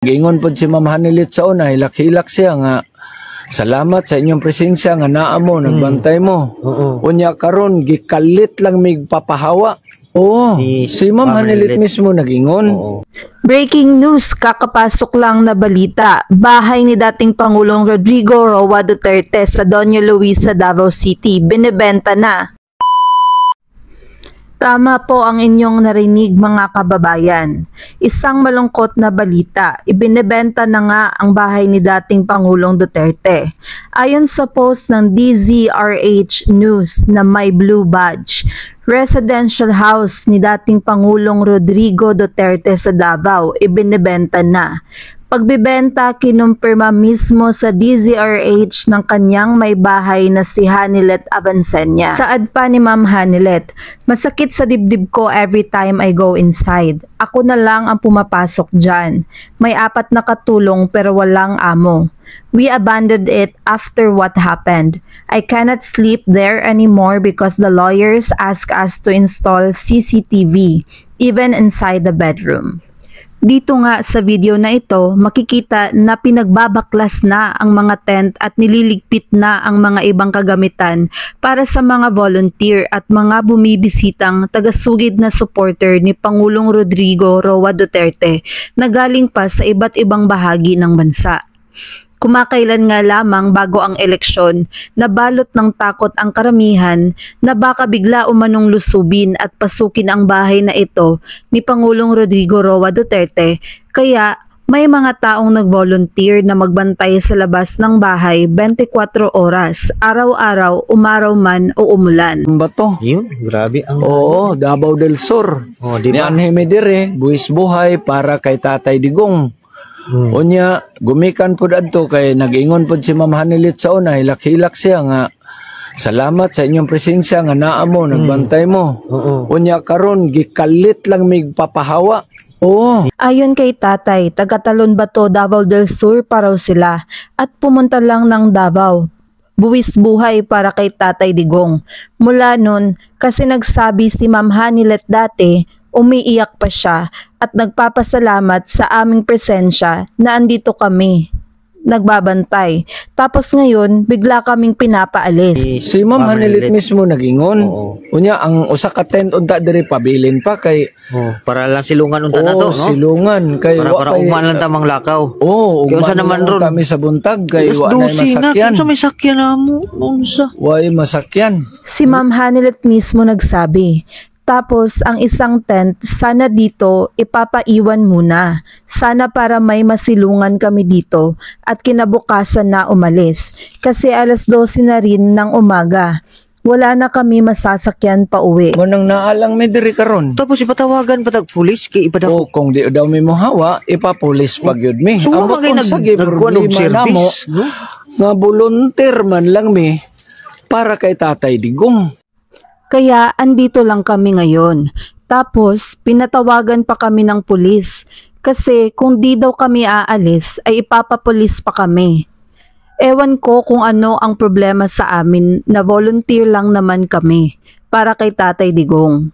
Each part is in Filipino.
Gingon po si Ma'am Hanilit sa una, hilak-hilak siya nga. Salamat sa inyong presensya nga naa mo, nagbantay mo. Unya karon gikalit lang mig papahawa. Oo, si Ma'am Hanilit mismo nagingon. Breaking news, kakapasok lang na balita. Bahay ni dating Pangulong Rodrigo Roa Duterte sa Doña Luisa, Davao City, binebenta na. Tama po ang inyong narinig mga kababayan. Isang malungkot na balita, ibinebenta na nga ang bahay ni dating Pangulong Duterte. Ayon sa post ng DZRH News na may blue badge, residential house ni dating Pangulong Rodrigo Duterte sa Davao, ibinebenta na. Pagbibenta, kinumpirma mismo sa DZRH ng kanyang may bahay na si Hanilet Avancenia. Saad pa ni Ma'am Hanilet, masakit sa dibdib ko every time I go inside. Ako na lang ang pumapasok dyan. May 4 na katulong pero walang amo. We abandoned it after what happened. I cannot sleep there anymore because the lawyers ask us to install CCTV, even inside the bedroom. Dito nga sa video na ito, makikita na pinagbabaklas na ang mga tent at nililigpit na ang mga ibang kagamitan para sa mga volunteer at mga bumibisitang tagasugid na supporter ni Pangulong Rodrigo Roa Duterte na galing pa sa iba't ibang bahagi ng bansa. Kumakailan nga lamang bago ang eleksyon, nabalot ng takot ang karamihan na baka bigla umanong lusubin at pasukin ang bahay na ito ni Pangulong Rodrigo Roa Duterte, kaya may mga taong nag-volunteer na magbantay sa labas ng bahay 24 oras, araw-araw, umaraw man o umulan. Ba to? Yun, grabe ang... Oo, Davao del Sur. Diba? Ni Anhe Medire, buwis buhay para kay Tatay Digong. Unya, gumikan po adto kay nag-ingon po si Ma'am Hanilit sa una, hilak-hilak siya nga. Salamat sa inyong presensya nga naa mo, nagbantay mo. Unya karon gikalit lang mig papahawa. Oo. Ayon kay Tatay, taga-Talon Bato, Davao del Sur pa raw sila at pumunta lang ng Davao. Buwis buhay para kay Tatay Digong. Mula nun, kasi nagsabi si Ma'am Hanilet dati, umiiyak pa siya at nagpapasalamat sa aming presensya na andito kami, nagbabantay. Tapos ngayon, bigla kaming pinapaalis. Si Ma'am Hanilit mismo nagingon. Unya, ang usa ka tent unta diri pabilin pa kay... para lang silungan unta na to, no? Silungan. Kay para ugman lang tamang lakaw. Ugman naman ron. Kami sa buntag kay wa na masakyan. Sa may sakyan na mo, unsa? Way masakyan. Si Ma'am Hanilet mismo nagsabi. Tapos, ang isang tent, sana dito ipapaiwan muna. Sana para may masilungan kami dito at kinabukasan na umalis. Kasi alas 12 na rin ng umaga. Wala na kami masasakyan pa uwi. Manang naalang may diri karon. Tapos ipatawagan patag pulis kay ipadako. Kung di daw mi mohawa, ipapulis pag yun mi. So, Amo kung sige problema namo, nga volunteer man lang mi para kay Tatay Digong. Kaya andito lang kami ngayon. Tapos pinatawagan pa kami ng pulis kasi kung di daw kami aalis ay ipapapulis pa kami. Ewan ko kung ano ang problema sa amin na volunteer lang naman kami para kay Tatay Digong.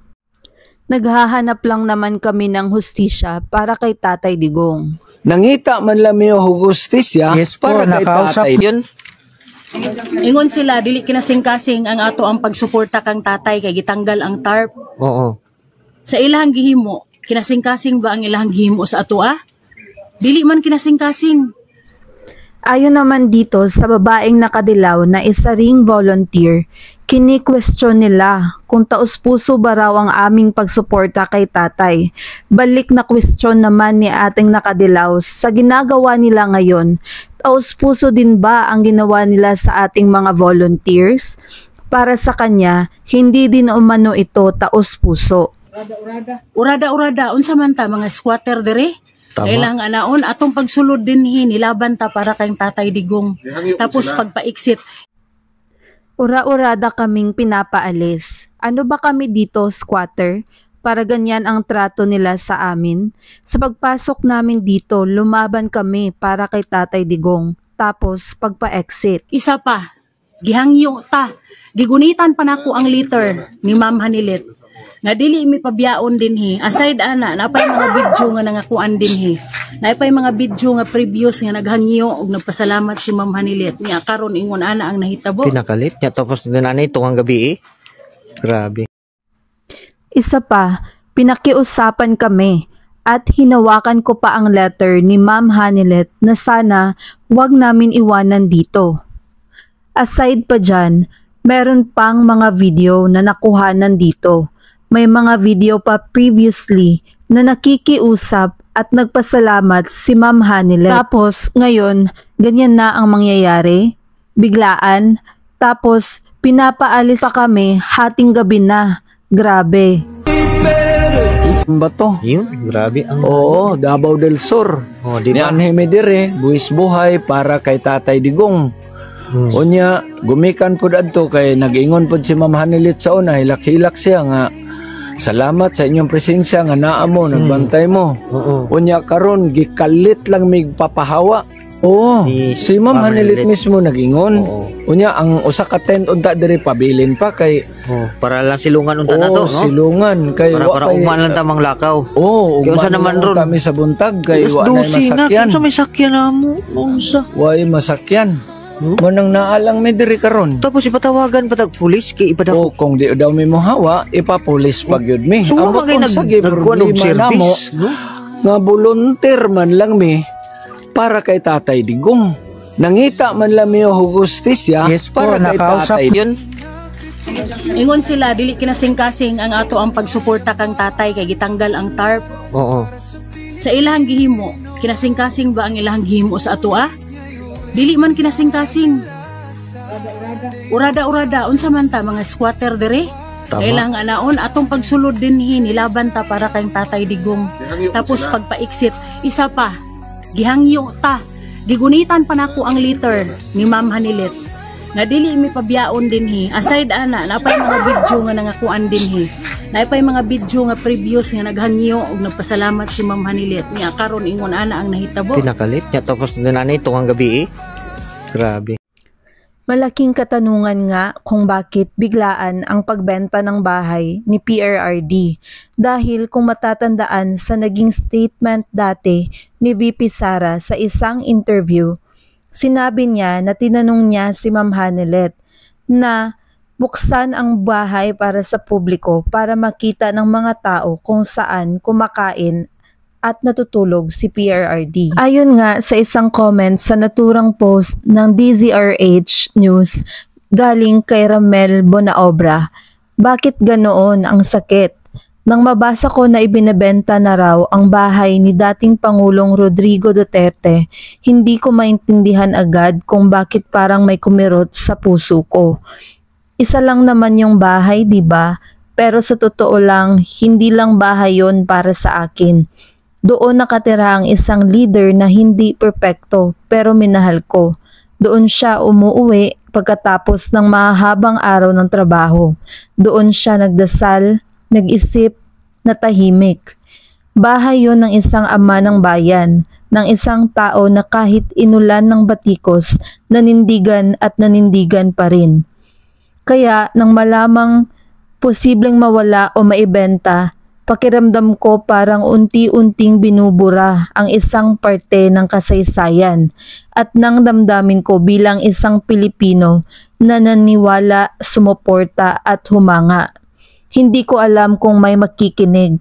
Naghahanap lang naman kami ng hustisya para kay Tatay Digong. Nangita man lang mi hustisya para kay Tatay yun. Ingon sila, dili kinasing-kasing ang ato ang pagsuporta kang tatay kay gitanggal ang tarp. Sa ilahang gihimo, kinasing-kasing ba ang ilahang gihimo sa ato Dili man kinasing-kasing. Ayon naman dito sa babaeng nakadilaw na isa ring volunteer, kini-question nila kung taos-puso ba raw ang aming pagsuporta kay tatay. Balik na question naman ni ating nakadilaw sa ginagawa nila ngayon. Taos-puso din ba ang ginawa nila sa ating mga volunteers? Para sa kanya, hindi din umano ito taos-puso. Urada-urada, unsa man ta mga squatter dire? Kailangan anaon atong pagsulod din nilaban ta para kay Tatay Digong. Tapos pagpaiksit. Ura-urada kaming pinapaalis. Ano ba kami dito, squatter? Para ganyan ang trato nila sa amin. Sa pagpasok namin dito, lumaban kami para kay Tatay Digong. Tapos pagpa-exit. Isa pa, gihangyo ta. Gigunitan pa nako ang liter ni Ma'am Hanilet. nga dili mi pabyaon dinhi. Aside ana, napay mga video nga nangakuan dinhi. Napay mga video nga previous nga naghangyo og nagpasalamat si Ma'am Hanilet niya karon ingon ana ang nahitabo. Pinakalit niya tapos nanay itong ang gabi eh. Grabe. Isa pa, pinakiusapan kami at hinawakan ko pa ang letter ni Ma'am Hanilet na sana wag namin iwanan dito. Aside pa dyan, meron pang mga video na nakuhanan dito. May mga video pa previously na nakikiusap at nagpasalamat si Ma'am Hanilet. Tapos ngayon, ganyan na ang mangyayari. Biglaan. Tapos pinapaalis pa kami hating gabi na. Grabe. Ba to? Yun, grabe ang... Oo, Davao del Sur. Oh, di Ni ba? Anhe Medire, buwis buhay para kay Tatay Digong. Unya, gumikan po adto kay nag-ingon po si Ma'am Hanilet sa una, hilak-hilak siya nga. Salamat sa inyong presensya nga naa mo, nagbantay mo. Oo. Unya karon gikalit lang mig papahawa. Oo, si Ma'am Hanilet mismo nag-ingon. Oo. Unya ang usa ka tent unta diri pabilin pa kay Oh, para lang silungan unta na to, no? silungan kay Para ugman lang tamang lakaw. Oo, Kaya unsa naman ron? kami sa buntag kay wa na Dosi na, masakyan. unsa may sakyan na mo? Unsa? Way masakyan. Manang naalang may diri karon. Tapos ipatawagan patag pulis kay ipadako. O kung di daw mi mo hawa, ipapulis pag yun mi. So, Amo mga kung sige nagkuhan og problema namo, service, no? nga volunteer man lang mi para kay Tatay Digong. Nangita man lang mi og hustisya para kay Tatay. Yun. Ingon sila dili kinasing-kasing ang ato ang pagsuporta kang tatay kay gitanggal ang tarp. Oo. Sa ilahang gihimo, kinasing-kasing ba ang ilahang gihimo sa ato Dili man kinasing-kasing. Urada-urada unsa man ta mga squatter dire? Tama. Kailang anaon atong pagsulod din nilaban ta para kay Tatay Digong. Tapos pagpaiksit, isa pa, gihangyo ta. Gigunitan pa nako ang liter ni Ma'am Hanilet. Nga dili mi pabyaon dinhi. Aside ana, napay mga video nga nangakuan dinhi. Napay mga video nga previous nga naghangyo og nagpasalamat si Ma'am Hanilet niya karon ingon ana ang nahitabo. Pinakalit niya tapos nanay itong ang gabi eh. Grabe. Malaking katanungan nga kung bakit biglaan ang pagbenta ng bahay ni PRRD dahil kung matatandaan sa naging statement dati ni VP Sara sa isang interview, sinabi niya na tinanong niya si Ma'am Hanilet na buksan ang bahay para sa publiko para makita ng mga tao kung saan kumakain at natutulog si PRRD. Ayon nga sa isang comment sa naturang post ng DZRH News galing kay Ramel Bonaobra, bakit ganoon ang sakit? Nang mabasa ko na ibinebenta na raw ang bahay ni dating Pangulong Rodrigo Duterte, hindi ko maintindihan agad kung bakit parang may kumirot sa puso ko. Isa lang naman yung bahay, di ba? Pero sa totoo lang, hindi lang bahay yon para sa akin. Doon nakatira ang isang leader na hindi perpekto pero minahal ko. Doon siya umuuwi pagkatapos ng mahabang araw ng trabaho. Doon siya nagdasal, nag-isip, natahimik. Bahay yon ng isang ama ng bayan, ng isang tao na kahit inulan ng batikos, nanindigan at nanindigan pa rin. Kaya nang malamang posibleng mawala o maibenta, pakiramdam ko parang unti-unting binubura ang isang parte ng kasaysayan at nang damdamin ko bilang isang Pilipino na naniwala, sumuporta at humanga. Hindi ko alam kung may makikinig,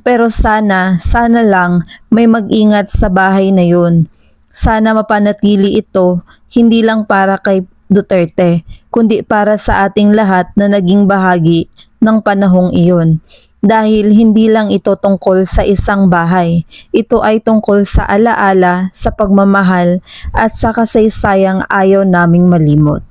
pero sana lang may mag-ingat sa bahay na yun. Sana mapanatili ito hindi lang para kay Duterte, kundi para sa ating lahat na naging bahagi ng panahong iyon. Dahil hindi lang ito tungkol sa isang bahay, ito ay tungkol sa alaala, sa pagmamahal at sa kasaysayang ayaw naming malimot.